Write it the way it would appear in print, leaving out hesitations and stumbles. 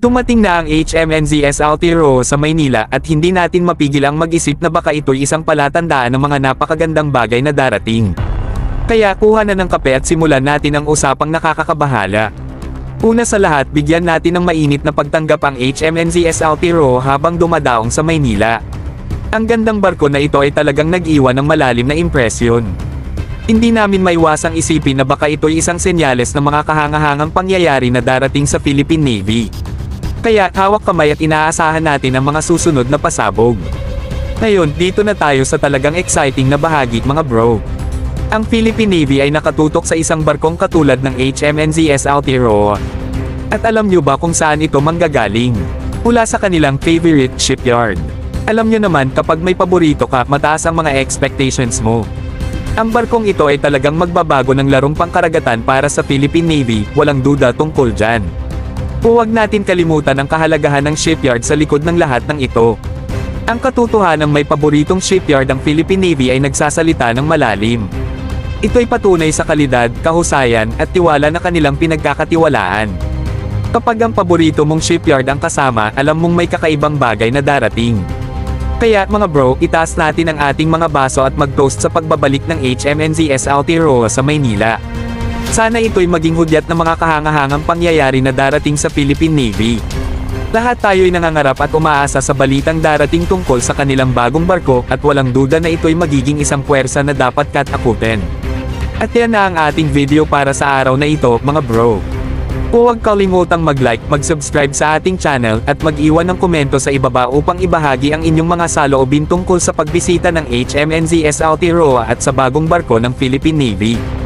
Dumating na ang HMNZS Altiro sa Maynila at hindi natin mapigil ang mag-isip na baka ito'y isang palatandaan ng mga napakagandang bagay na darating. Kaya kuha na ng kape at simulan natin ang usapang nakakakabahala. Una sa lahat, bigyan natin ng mainit na pagtanggap ang HMNZS Altiro habang dumadaong sa Maynila. Ang gandang barko na ito ay talagang nag-iwan ng malalim na impresyon. Hindi namin maiwasang isipin na baka ito'y isang senyales ng mga kahangahangang pangyayari na darating sa Philippine Navy. Kaya hawak kamay at inaasahan natin ang mga susunod na pasabog. Ngayon, dito na tayo sa talagang exciting na bahagi, mga bro. Ang Philippine Navy ay nakatutok sa isang barkong katulad ng HMNZS Altiro. At alam nyo ba kung saan ito manggagaling? Mula sa kanilang favorite shipyard. Alam nyo naman, kapag may paborito ka, mataas ang mga expectations mo. Ang barkong ito ay talagang magbabago ng larong pangkaragatan para sa Philippine Navy, walang duda tungkol dyan. Huwag natin kalimutan ang kahalagahan ng shipyard sa likod ng lahat ng ito. Ang katotohanang may paboritong shipyard ang Philippine Navy ay nagsasalita ng malalim. Ito'y patunay sa kalidad, kahusayan, at tiwala na kanilang pinagkakatiwalaan. Kapag ang paborito mong shipyard ang kasama, alam mong may kakaibang bagay na darating. Kaya mga bro, itaas natin ang ating mga baso at mag-toast sa pagbabalik ng HMNZS Altiro sa Maynila. Sana ito'y maging hudyat ng mga kahangahangang pangyayari na darating sa Philippine Navy. Lahat tayo'y nangangarap at umaasa sa balitang darating tungkol sa kanilang bagong barko at walang duda na ito'y magiging isang puwersa na dapat katakutin. At yan na ang ating video para sa araw na ito, mga bro. Huwag kalimutang mag-like, mag-subscribe sa ating channel at mag-iwan ng komento sa ibaba upang ibahagi ang inyong mga saloobin tungkol sa pagbisita ng HMNZS Altiro at sa bagong barko ng Philippine Navy.